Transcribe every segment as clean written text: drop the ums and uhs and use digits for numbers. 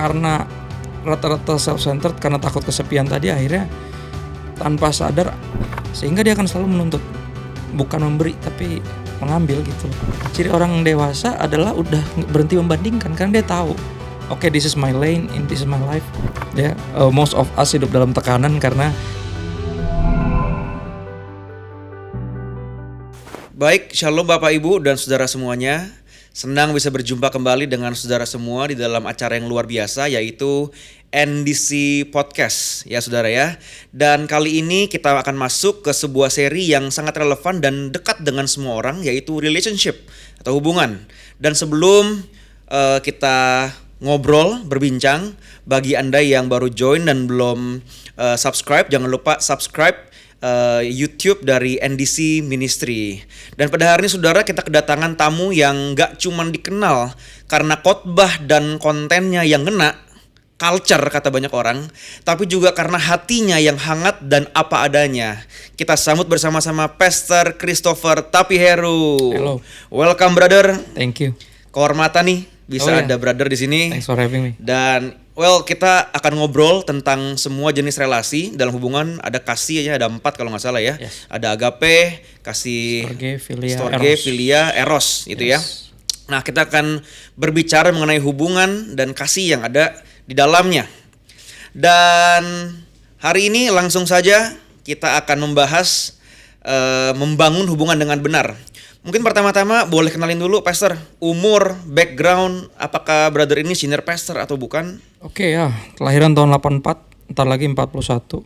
karena rata-rata self-centered, karena takut kesepian tadi, akhirnya tanpa sadar sehingga dia akan selalu menuntut, bukan memberi tapi mengambil gitu. Ciri orang dewasa adalah udah berhenti membandingkan karena dia tahu, okay, this is my lane, this is my life. Ya, most of us hidup dalam tekanan karena. Baik, shalom Bapak Ibu dan saudara semuanya. Senang bisa berjumpa kembali dengan saudara semua di dalam acara yang luar biasa, yaitu NDC Podcast ya saudara ya. Dan kali ini kita akan masuk ke sebuah seri yang sangat relevan dan dekat dengan semua orang, yaitu relationship atau hubungan. Dan sebelum kita ngobrol, berbincang, bagi Anda yang baru join dan belum subscribe, jangan lupa subscribe YouTube dari NDC Ministry. Dan pada hari ini saudara, kita kedatangan tamu yang gak cuman dikenal karena khotbah dan kontennya yang ngena, culture kata banyak orang, tapi juga karena hatinya yang hangat dan apa adanya. Kita sambut bersama-sama Pastor Christopher Tapiheru. Hello. Welcome brother. Thank you. Kehormatan nih bisa ada brother di sini. Thanks for having me. Dan kita akan ngobrol tentang semua jenis relasi dalam hubungan. Ada kasih aja, ada 4 kalau nggak salah ya. Yes. Ada agape, kasih, storge, filia, eros itu ya. Nah, kita akan berbicara mengenai hubungan dan kasih yang ada di dalamnya. Dan hari ini langsung saja kita akan membahas membangun hubungan dengan benar. Mungkin pertama-tama boleh kenalin dulu Pastor, umur, background, apakah brother ini senior pastor atau bukan? Oke ya, kelahiran tahun 84, ntar lagi 41.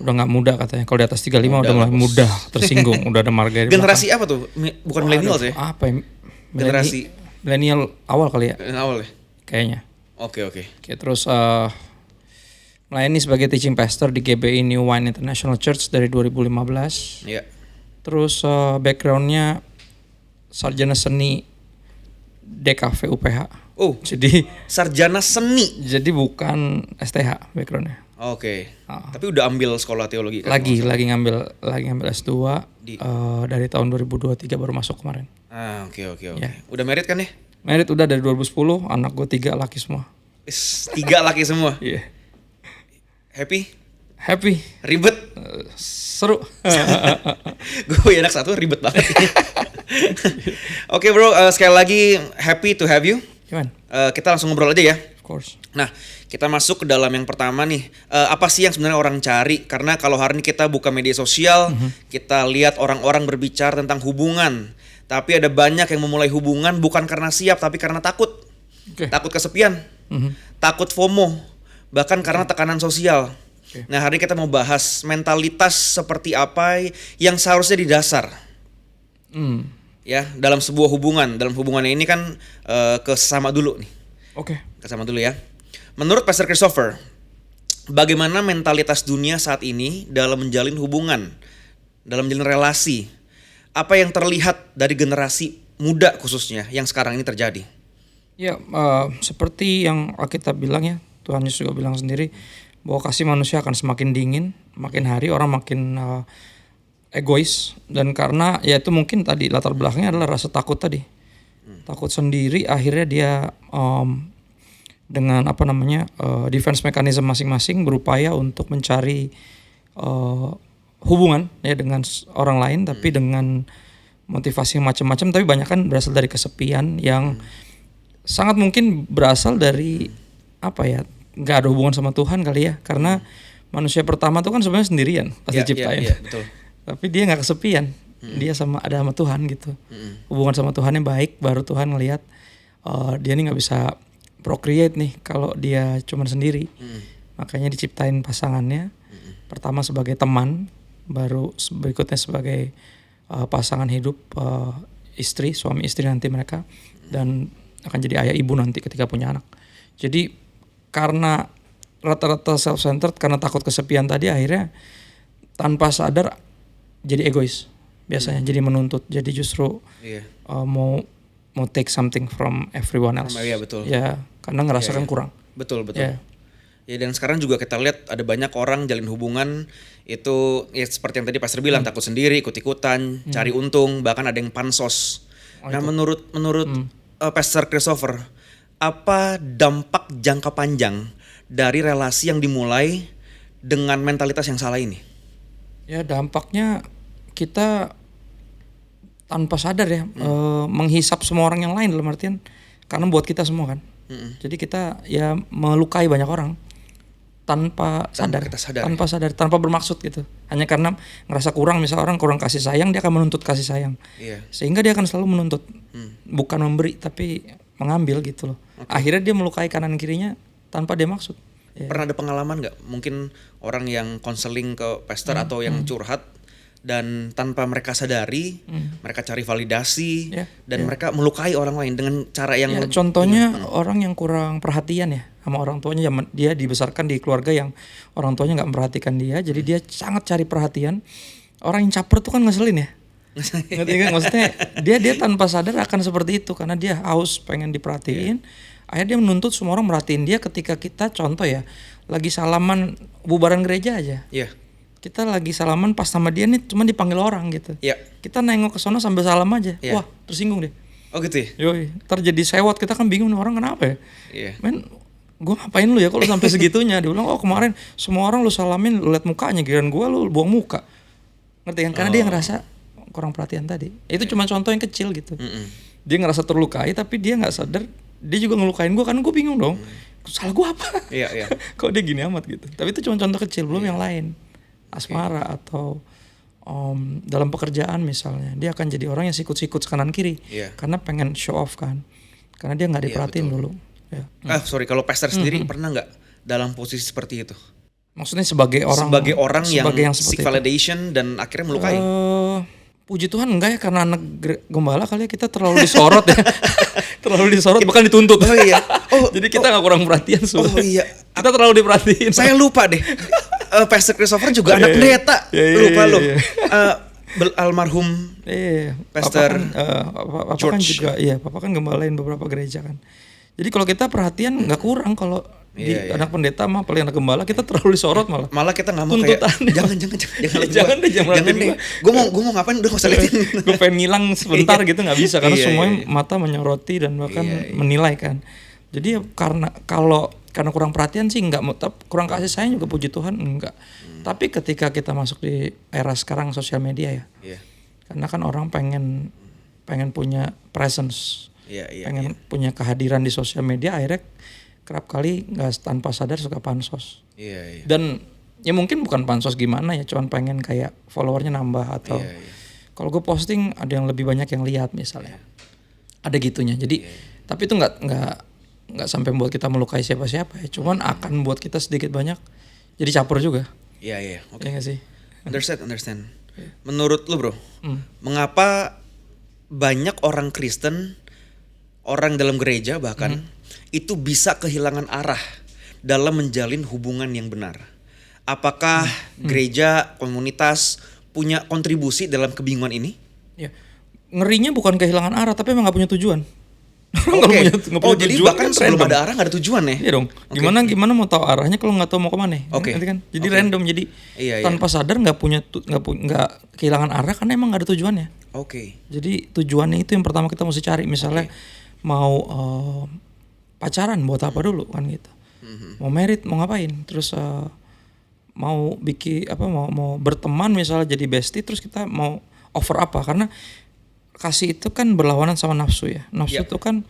Udah gak muda katanya, kalau di atas 35 udah mulai muda, tersinggung, udah ada marga di Generasi belakang. apa tuh? Bukan milenial sih? Apa ya? Generasi milenial awal kali ya? awal ya? Kayaknya. Oke. Oke, terus melayani sebagai teaching pastor di GBI New Wine International Church dari 2015. Iya. Terus backgroundnya sarjana seni DKV UPH. Oh, Jadi sarjana seni. jadi bukan STH backgroundnya. Oke. Tapi udah ambil sekolah teologi kan? Lagi ngambil S2 dari tahun 2023 baru masuk kemarin. Oke. Ya. Udah married kan ya? Married udah dari 2010, anak gue 3 laki semua. 3 laki semua. Iya. Happy? Happy, Ribet? seru. Gue punya anak 1 ribet banget. Oke bro, sekali lagi happy to have you. Gimana? Kita langsung ngobrol aja ya. Of course. Nah, kita masuk ke dalam yang pertama nih. Apa sih yang sebenarnya orang cari? Karena kalau hari ini kita buka media sosial, kita lihat orang-orang berbicara tentang hubungan. Tapi ada banyak yang memulai hubungan bukan karena siap, tapi karena takut. Okay. Takut kesepian, takut FOMO, bahkan karena tekanan sosial. Okay. Nah, hari ini kita mau bahas mentalitas seperti apa yang seharusnya didasar. Ya, dalam sebuah hubungan. Dalam hubungannya ini kan ke sesama dulu nih. Oke. Kesama dulu ya. Menurut Pastor Christopher, bagaimana mentalitas dunia saat ini dalam menjalin hubungan, dalam menjalin relasi? Apa yang terlihat dari generasi muda khususnya yang sekarang ini terjadi? Ya, seperti yang Alkitab bilang ya, Tuhan Yesus juga bilang sendiri bahwa kasih manusia akan semakin dingin, makin hari orang makin egois, dan karena ya itu mungkin tadi latar belakangnya adalah rasa takut tadi. Takut sendiri, akhirnya dia dengan defense mechanism masing-masing berupaya untuk mencari hubungan ya dengan orang lain, tapi dengan motivasi macam-macam, tapi banyak kan berasal dari kesepian yang sangat mungkin berasal dari nggak ada hubungan sama Tuhan kali ya, karena manusia pertama tuh kan sebenarnya sendirian pas diciptain. Iya, betul. Tapi dia nggak kesepian, dia ada sama Tuhan gitu. Hubungan sama Tuhannya baik, baru Tuhan ngelihat dia nih nggak bisa procreate nih kalau dia cuman sendiri. Makanya diciptain pasangannya, pertama sebagai teman, baru berikutnya sebagai pasangan hidup, istri, suami istri nanti mereka, dan akan jadi ayah ibu nanti ketika punya anak. Jadi karena rata-rata self-centered, karena takut kesepian tadi, akhirnya tanpa sadar jadi egois biasanya, jadi menuntut, jadi justru mau take something from everyone else. Iya, betul. Ya, karena ngerasakan kurang. Betul. Ya. Ya, dan sekarang juga kita lihat ada banyak orang jalin hubungan itu ya seperti yang tadi Pastor bilang, takut sendiri, ikut-ikutan, cari untung, bahkan ada yang pansos. Nah, menurut Pastor Christopher, apa dampak jangka panjang dari relasi yang dimulai dengan mentalitas yang salah ini? Ya dampaknya kita tanpa sadar ya menghisap semua orang yang lain, dalam artian karena buat kita semua kan. Jadi kita ya melukai banyak orang tanpa sadar, tanpa bermaksud gitu. Hanya karena ngerasa kurang, misal orang kurang kasih sayang, dia akan menuntut kasih sayang. Sehingga dia akan selalu menuntut, bukan memberi tapi mengambil gitu loh. Akhirnya dia melukai kanan kirinya tanpa dia maksud. Pernah ada pengalaman nggak? Mungkin orang yang konseling ke pastor atau yang curhat dan tanpa mereka sadari, mereka cari validasi dan mereka melukai orang lain dengan cara yang contohnya orang yang kurang perhatian ya sama orang tuanya. Dia dibesarkan di keluarga yang orang tuanya nggak memperhatikan dia, jadi dia sangat cari perhatian. Orang yang caper tuh kan ngeselin ya. Ngerti kan? Maksudnya dia tanpa sadar akan seperti itu karena dia haus pengen diperhatiin. Akhirnya dia menuntut semua orang merhatiin dia. Ketika kita contoh ya lagi salaman bubaran gereja aja. Kita lagi salaman pas sama dia nih cuma dipanggil orang gitu. Kita nengok ke sana sambil salam aja. Wah, tersinggung deh. Oh gitu ya? Yoi, ntar jadi sewot, kita kan bingung orang kenapa ya. Men, gue ngapain lu ya kalau sampai segitunya. Dia bilang, oh kemarin semua orang lu salamin, lu liat mukanya, giliran gue lu buang muka. Ngerti kan? Karena dia ngerasa kurang perhatian tadi. Itu cuma contoh yang kecil gitu. Dia ngerasa terlukai tapi dia gak sadar. Dia juga ngelukain gue, kan gue bingung dong. Salah gue apa? Kok dia gini amat gitu. Tapi itu cuma contoh kecil, belum yang lain. Asmara atau dalam pekerjaan misalnya, dia akan jadi orang yang sikut-sikut kanan kiri karena pengen show off kan, karena dia nggak diperhatiin dulu. Sorry, kalau pastor sendiri pernah nggak dalam posisi seperti itu? Maksudnya sebagai orang yang seek validation dan akhirnya melukai? Puji Tuhan enggak ya, karena anak gembala kali ya kita terlalu disorot ya. Terlalu disorot bukan dituntut. Jadi kita nggak kurang perhatian sebenarnya. Kita terlalu diperhatiin. Saya lupa deh. Pastor Christopher juga anak pendeta. Lupa lo. Almarhum Pastor Papa kan juga, Papa kan gembalain beberapa gereja kan. Jadi kalau kita perhatian nggak kurang, kalau anak pendeta mah paling anak gembala kita terlalu disorot malah kita nggak mau kayak jangan deh. Gue mau ngapain udah nggak usah liatin. Gue pengen ngilang sebentar gitu nggak bisa karena semuanya mata menyoroti dan bahkan menilai kan. Jadi karena kurang perhatian sih enggak, kurang kasih sayang juga puji Tuhan enggak. Tapi ketika kita masuk di era sekarang sosial media ya. Karena kan orang pengen punya presence. Pengen punya kehadiran di sosial media, akhirnya kerap kali enggak tanpa sadar suka pansos. Dan ya mungkin bukan pansos gimana ya, cuman pengen kayak followernya nambah atau kalau gue posting ada yang lebih banyak yang lihat misalnya. Ada gitunya. Jadi tapi itu nggak sampai membuat kita melukai siapa-siapa ya, cuman akan buat kita sedikit banyak jadi caper juga. Oke. Ya nggak sih? Understand. Menurut lu bro, mengapa banyak orang Kristen, orang dalam gereja bahkan itu bisa kehilangan arah dalam menjalin hubungan yang benar? Apakah gereja, komunitas punya kontribusi dalam kebingungan ini? Ngerinya bukan kehilangan arah, tapi emang nggak punya tujuan. Jadi bahkan sebelum ada arah nggak ada tujuan ya? Iya dong. Gimana mau tahu arahnya kalau nggak tahu mau kemana? Kan? Jadi random. Jadi tanpa sadar nggak kehilangan arah karena emang nggak ada tujuannya. Jadi tujuannya itu yang pertama kita mesti cari. Misalnya mau pacaran buat apa dulu kan gitu. Mau married mau ngapain? Terus mau bikin mau berteman misalnya jadi bestie, terus kita mau offer apa? Karena kasih itu kan berlawanan sama nafsu ya. Nafsu itu kan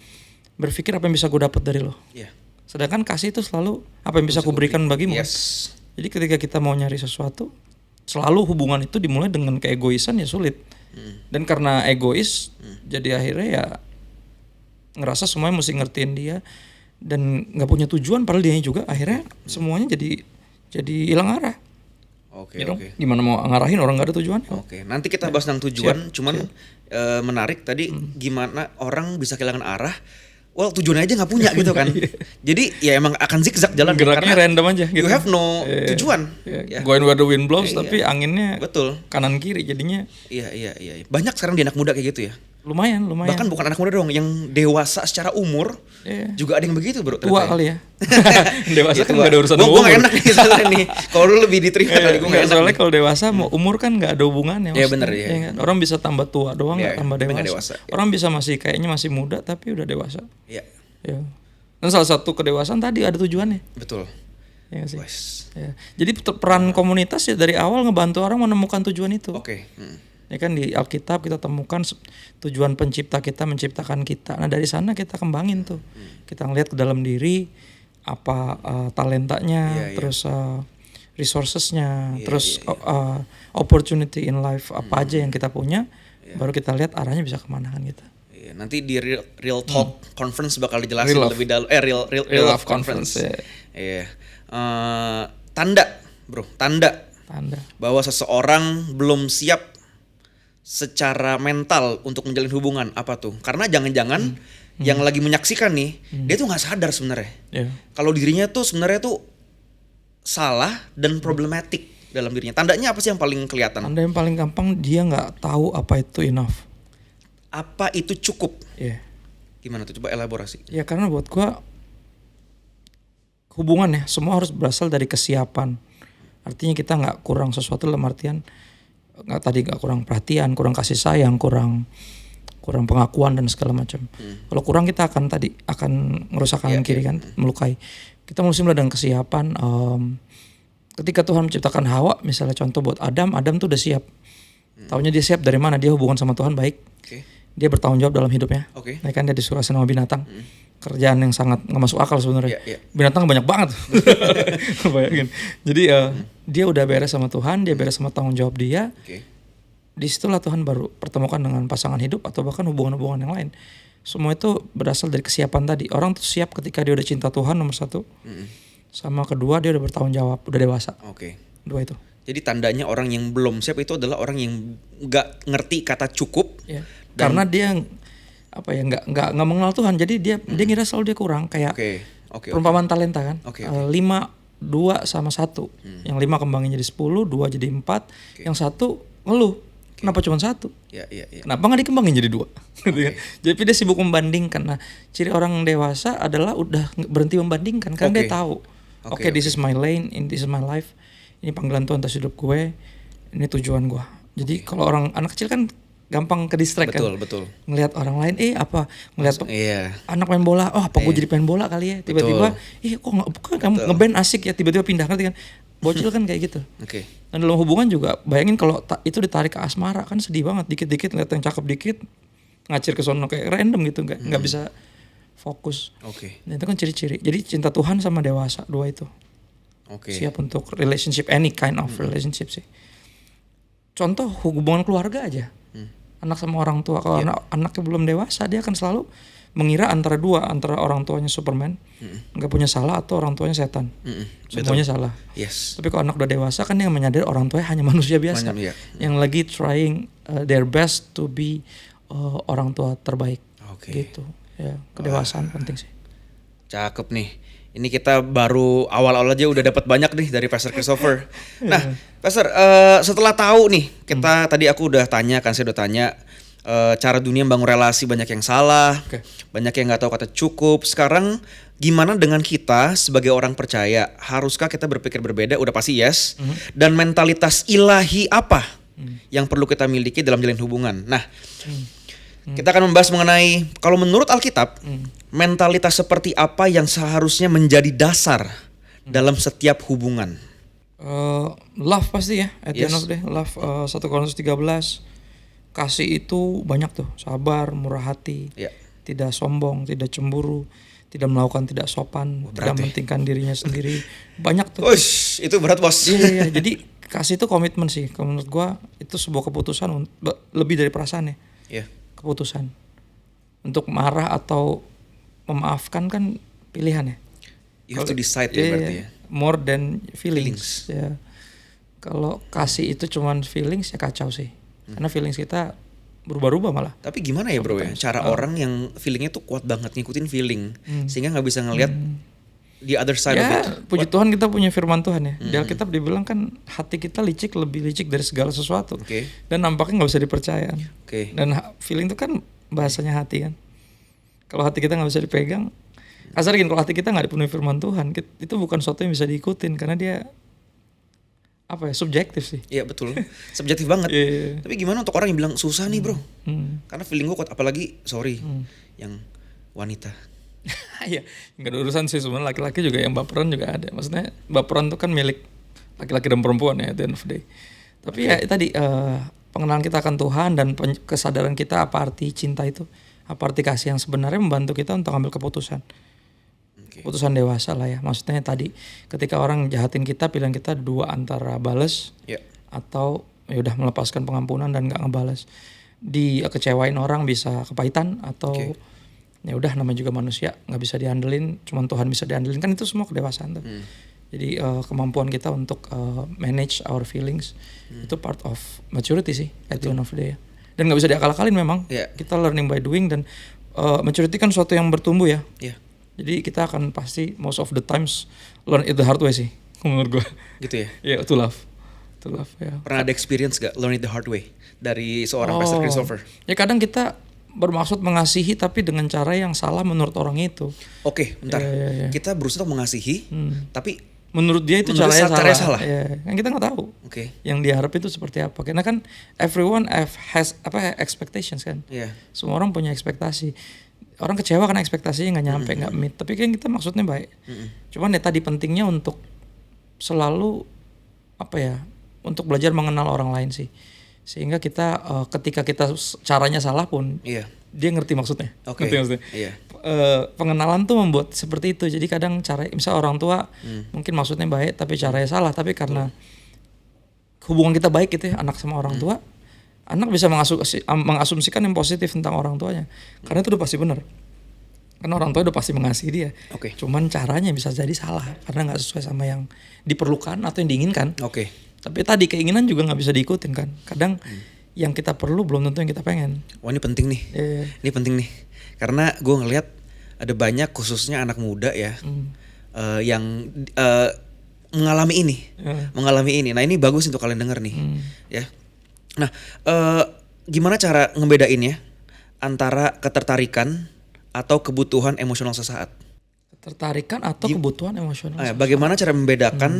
berpikir apa yang bisa gue dapat dari lo. Sedangkan kasih itu selalu apa yang bisa gue berikan bagimu. Jadi ketika kita mau nyari sesuatu, selalu hubungan itu dimulai dengan keegoisan ya sulit. Dan karena egois, jadi akhirnya ya ngerasa semuanya mesti ngertiin dia dan nggak punya tujuan, padahal dia juga akhirnya semuanya jadi hilang arah. Gimana mau ngarahin orang nggak ada tujuan? Nanti kita bahas tentang tujuan. Cuman menarik tadi gimana orang bisa kehilangan arah. Tujuannya aja nggak punya gitu kan. Jadi ya emang akan zigzag jalan. Geraknya random aja. Gitu. You have no tujuan. Going where the wind blows, tapi anginnya kanan kiri jadinya. Iya. Banyak sekarang di anak muda kayak gitu ya. Lumayan. Bahkan bukan anak muda dong, yang dewasa secara umur juga ada yang begitu bro. Tua kali ya. Dewasa kan gak ada urusan umur. Gue gak enak nih soalnya nih. Kalau lu lebih diterima kali gue gak enak. Soalnya kalau dewasa mau umur kan gak ada hubungannya. Iya bener ya. Orang bisa tambah tua doang gak tambah dewasa. Orang bisa kayaknya masih muda tapi udah dewasa. Iya. Dan salah satu kedewasaan tadi ada tujuannya. Betul. Ya nggak sih? Wes. Ya. Jadi peran komunitas ya dari awal ngebantu orang menemukan tujuan itu. Oke. Ya kan di Alkitab kita temukan tujuan pencipta kita menciptakan kita. Nah dari sana kita kembangin tuh. Kita ngelihat ke dalam diri apa talentanya, terus resourcesnya, terus opportunity in life apa aja yang kita punya, baru kita lihat arahnya bisa kemana kan gitu. Iya, nanti di real talk conference bakal dijelasin lebih dalam. Real love conference. Iya. Tanda, bro, tanda bahwa seseorang belum siap secara mental untuk menjalin hubungan apa tuh? Karena jangan-jangan yang lagi menyaksikan nih, dia tuh nggak sadar sebenarnya. Kalau dirinya tuh sebenarnya tuh salah dan problematik dalam dirinya. Tandanya apa sih yang paling kelihatan? Tanda yang paling gampang dia nggak tahu apa itu enough. Apa itu cukup? Gimana tuh? Coba elaborasi. Ya karena buat gua hubungan ya semua harus berasal dari kesiapan. Artinya kita nggak kurang sesuatu dalam artian nggak kurang perhatian, kurang kasih sayang, kurang pengakuan dan segala macam. Kalau kurang kita akan ngerusak kanan kiri kan, melukai. Kita mesti mulai dengan kesiapan. Ketika Tuhan menciptakan Hawa, misalnya contoh buat Adam tuh udah siap. Taunya dia siap dari mana? Dia hubungan sama Tuhan baik. Dia bertanggung jawab dalam hidupnya. Ya kan dia disuruh sama binatang. Kerjaan yang sangat nggak masuk akal sebenarnya. Binatang banyak banget. Bayangin. Jadi dia udah beres sama Tuhan, dia beres sama tanggung jawab dia. Disitulah Tuhan baru pertemukan dengan pasangan hidup atau bahkan hubungan-hubungan yang lain. Semua itu berasal dari kesiapan tadi. Orang tuh siap ketika dia udah cinta Tuhan nomor satu. Sama kedua dia udah bertanggung jawab, udah dewasa. Dua itu. Jadi tandanya orang yang belum siap itu adalah orang yang nggak ngerti kata cukup. Karena dia nggak mengenal Tuhan. Jadi dia ngira selalu dia kurang. Kayak perumpamaan talenta kan. 5, 2 sama 1. Yang 5 kembangin jadi 10, 2 jadi 4. Yang 1 ngeluh. Kenapa cuma 1? Kenapa nggak dikembangin jadi 2? Jadi dia sibuk membandingkan. Nah, ciri orang dewasa adalah udah berhenti membandingkan. Karena dia tahu, this is my lane, this is my life. Ini panggilan Tuhan atas hidup gue. Ini tujuan gue. Jadi kalau anak kecil kan gampang ke distract kan. Betul. Ngelihat orang lain, ngelihat anak main bola, apa gue jadi main bola kali ya. Tiba-tiba, kok kamu ngeband asik ya, tiba-tiba pindah kan. Bocil kan kayak gitu. Dan dalam hubungan juga bayangin kalau itu ditarik ke asmara kan sedih banget. Dikit-dikit lihat yang cakep dikit ngacir ke sono kayak random gitu, nggak bisa fokus. Nah, itu kan ciri-ciri. Jadi cinta Tuhan sama dewasa, dua itu. Siap untuk relationship, any kind of relationship sih. Contoh hubungan keluarga aja. Anak sama orang tua, kalau anaknya belum dewasa dia akan selalu mengira antara orang tuanya Superman, nggak punya salah, atau orang tuanya setan. Semuanya salah. Tapi kalau anak udah dewasa kan dia menyadari orang tuanya hanya manusia biasa yang lagi trying their best to be orang tua terbaik. Gitu. Ya, kedewasaan penting sih. Cakep nih. Ini kita baru awal-awal aja udah dapat banyak nih dari Pastor Christopher. Nah, Pastor, setelah tahu nih, tadi aku udah tanya kan, saya udah tanya cara dunia membangun relasi banyak yang salah, banyak yang nggak tahu kata cukup. Sekarang gimana dengan kita sebagai orang percaya? Haruskah kita berpikir berbeda? Udah pasti yes. Dan mentalitas ilahi apa yang perlu kita miliki dalam jalin hubungan? Nah, kita akan membahas mengenai kalau menurut Alkitab, mentalitas seperti apa yang seharusnya menjadi dasar dalam setiap hubungan. Love pasti ya, at the end of the day. Love, 1 Korintus 13. Kasih itu banyak tuh, sabar, murah hati, tidak sombong, tidak cemburu, tidak melakukan tidak sopan, tidak mementingkan dirinya sendiri. Banyak tuh. Ush, itu berat bos. Iya. Jadi kasih itu komitmen sih. Kalau menurut gua itu sebuah keputusan lebih dari perasaan ya. Keputusan. Untuk marah atau memaafkan kan pilihan ya. You have to decide ya berarti ya. More than feelings. Ya. Kalau kasih itu cuman feelings ya kacau sih. Karena feelings kita berubah-ubah malah. Tapi gimana ya bro ya, cara orang yang feelingnya tuh kuat banget ngikutin feeling, sehingga nggak bisa ngelihat the other side of it. Puji Tuhan kita punya firman Tuhan ya. Di Alkitab dibilang kan hati kita lebih licik dari segala sesuatu. Dan nampaknya nggak bisa dipercaya. Dan feeling itu kan bahasanya hati kan. Kalau hati kita nggak bisa dipegang, kasar gini, kalau hati kita nggak dipenuhi firman Tuhan, itu bukan sesuatu yang bisa diikutin karena dia subjektif sih. Iya betul, subjektif banget. Tapi gimana untuk orang yang bilang susah nih bro, karena feeling gue kuat, apalagi yang wanita. Iya, nggak ada urusan sih sebenarnya, laki-laki juga yang baperan juga ada. Maksudnya baperan tuh kan milik laki-laki dan perempuan ya, at the end of the day. Tapi ya tadi pengenalan kita akan Tuhan dan kesadaran kita apa arti cinta itu, apa arti kasih yang sebenarnya membantu kita untuk ambil keputusan. Keputusan dewasa lah ya. Maksudnya tadi ketika orang jahatin kita, pilihan kita dua, antara bales atau ya udah melepaskan pengampunan dan nggak ngebales. Kecewain orang bisa kepahitan atau ya udah, namanya juga manusia, nggak bisa diandelin, cuman Tuhan bisa diandelin, kan itu semua kedewasaan tuh. Jadi kemampuan kita untuk manage our feelings itu part of maturity sih at the end of the day ya. Dan nggak bisa diakal-akalin memang. Kita learning by doing, dan maturity kan suatu yang bertumbuh ya. Jadi kita akan pasti most of the times learn it the hard way sih menurut gue. Gitu ya? Ya, to love ya. Pernah ada experience gak learn it the hard way dari seorang Pastor Christopher? Ya kadang kita bermaksud mengasihi tapi dengan cara yang salah menurut orang itu. Oke, bentar. Ya. Kita berusaha mengasihi, tapi menurut dia itu caranya salah. Ya, kan kita nggak tahu. Yang diharap itu seperti apa. Karena kan everyone has expectations kan. Semua orang punya ekspektasi. Orang kecewa karena ekspektasinya nggak nyampe, nggak meet. Tapi kan kita maksudnya baik. Cuman ya tadi pentingnya untuk selalu untuk belajar mengenal orang lain sih. Sehingga kita ketika kita caranya salah pun dia ngerti maksudnya. Ngerti maksudnya. Pengenalan tuh membuat seperti itu. Jadi kadang misalnya orang tua mungkin maksudnya baik tapi caranya salah, tapi karena hubungan kita baik gitu ya, anak sama orang tua, anak bisa mengasumsikan yang positif tentang orang tuanya. Karena itu udah pasti benar. Karena orang tua udah pasti mengasihi dia. Cuman caranya bisa jadi salah karena nggak sesuai sama yang diperlukan atau yang diinginkan. Tapi tadi keinginan juga nggak bisa diikutin kan. Kadang yang kita perlu belum tentu yang kita pengen. Wah, ini penting nih. Ini penting nih. Karena gue ngelihat ada banyak khususnya anak muda ya yang mengalami ini. Nah, ini bagus untuk kalian denger nih. Ya. Nah, gimana cara ngebedainnya antara ketertarikan atau kebutuhan emosional sesaat? Ketertarikan atau kebutuhan emosional sesaat. Bagaimana cara membedakan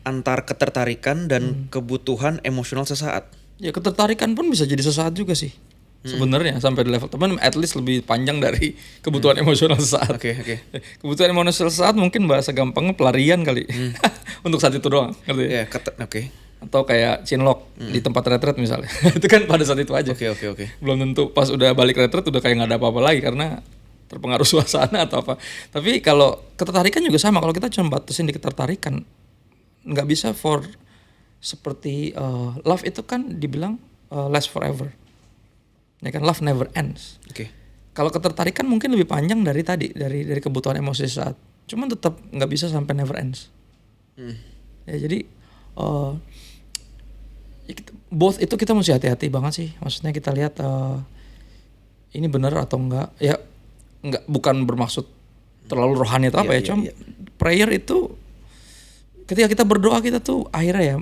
antar ketertarikan dan kebutuhan emosional sesaat? Ya, ketertarikan pun bisa jadi sesaat juga sih. Sebenarnya sampai di level teman at least lebih panjang dari kebutuhan emosional sesaat. Kebutuhan emosional sesaat mungkin bahasa gampangnya pelarian kali. Untuk saat itu doang, ngerti ya? Atau kayak cinlok di tempat retret misalnya. Itu kan pada saat itu aja. Belum tentu pas udah balik retret udah kayak nggak ada apa-apa lagi karena terpengaruh suasana atau apa. Tapi kalau ketertarikan juga sama. Kalau kita cuma batasin di ketertarikan, nggak bisa seperti love itu kan dibilang last forever. Ya kan, love never ends. Kalau ketertarikan mungkin lebih panjang dari kebutuhan emosi saat. Cuman tetap nggak bisa sampai never ends. Ya jadi both itu kita mesti hati-hati banget sih. Maksudnya kita lihat ini benar atau enggak. Ya bukan bermaksud terlalu rohani atau apa ya. Cuma prayer itu ketika kita berdoa kita tuh akhirnya ya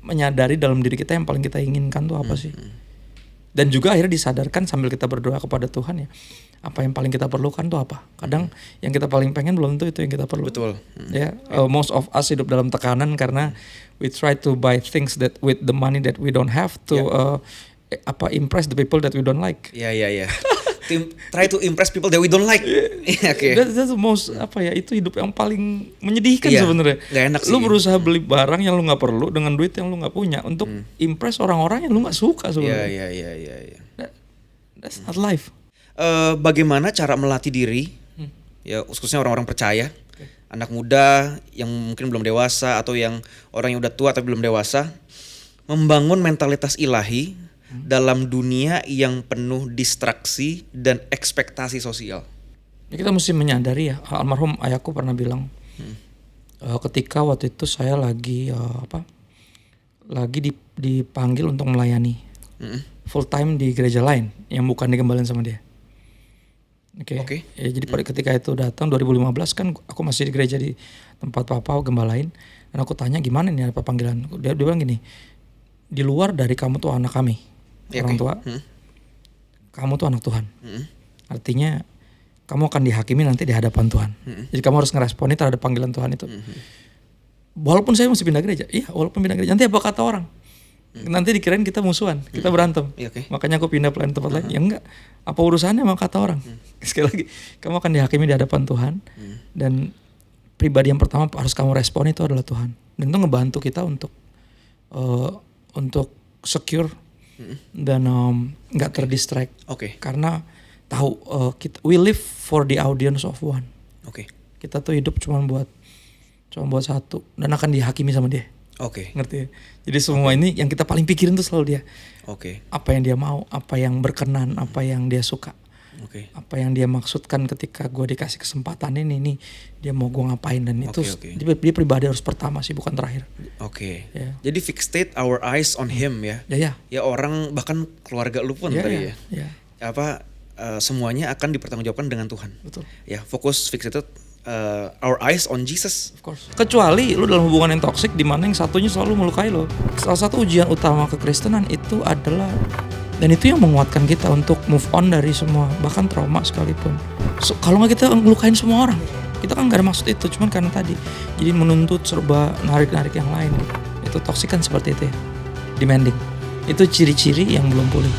menyadari dalam diri kita yang paling kita inginkan tuh apa sih. Dan juga akhirnya disadarkan sambil kita berdoa kepada Tuhan ya, apa yang paling kita perlukan tuh apa. Kadang yang kita paling pengen belum tentu itu yang kita perlu. Betul. Ya, most of us hidup dalam tekanan karena we try to buy things that with the money that we don't have to impress the people that we don't like. Try to impress people that we don't like. That's the most itu hidup yang paling menyedihkan sebenarnya. Gak enak sih. Lu berusaha beli barang yang lu nggak perlu dengan duit yang lu nggak punya untuk impress orang-orang yang lu nggak suka sebenarnya. That's not life. Bagaimana cara melatih diri, ya khususnya orang-orang percaya, anak muda yang mungkin belum dewasa atau yang orang yang udah tua tapi belum dewasa, membangun mentalitas ilahi dalam dunia yang penuh distraksi dan ekspektasi sosial. Ya, kita mesti menyadari ya, almarhum ayahku pernah bilang, ketika waktu itu saya lagi dipanggil untuk melayani full time di gereja lain yang bukan digembalain sama dia. Ya, jadi pada ketika itu datang 2015 kan aku masih di gereja di tempat papa gembalain, dan aku tanya gimana nih apa panggilan. Dia bilang gini, di luar dari kamu tuh anak kami. Orang tua, kamu tuh anak Tuhan. Artinya kamu akan dihakimi nanti di hadapan Tuhan. Jadi kamu harus ngeresponi terhadap panggilan Tuhan itu. Walaupun saya masih pindah gereja, walaupun pindah gereja, nanti apa kata orang? Nanti dikirain kita musuhan, kita berantem. Iya, oke. Makanya aku pindah plan tempat lain. Ya enggak. Apa urusannya sama kata orang? Sekali lagi, kamu akan dihakimi di hadapan Tuhan. Dan pribadi yang pertama harus kamu respon itu adalah Tuhan. Dan itu ngebantu kita untuk secure dan nggak terdistract. Oke. Karena tahu we live for the audience of one. Oke. Kita tuh hidup cuma buat satu dan akan dihakimi sama dia. Oke. Ngerti ya? Jadi semua ini yang kita paling pikirin tuh selalu dia. Oke. Apa yang dia mau, apa yang berkenan, apa yang dia suka. Oke. Apa yang dia maksudkan ketika gue dikasih kesempatan ini dia mau gue ngapain. Dan itu Oke. dia pribadi harus pertama sih, bukan terakhir. Oke. Ya. Jadi fixate our eyes on him ya. Ya. Ya orang bahkan keluarga lu pun tadi ya. Ya. Apa semuanya akan dipertanggungjawabkan dengan Tuhan. Betul. Ya, fokus fixated our eyes on Jesus. Of course. Kecuali lu dalam hubungan yang toksik di mana yang satunya selalu melukai lo. Salah satu ujian utama kekristenan itu adalah, dan itu yang menguatkan kita untuk move on dari semua, bahkan trauma sekalipun. Kalau nggak kita ngelukain semua orang, kita kan nggak ada maksud itu, cuman karena tadi jadi menuntut serba narik yang lain gitu. Itu toksik kan seperti itu ya, demanding. Itu ciri-ciri yang belum pulih.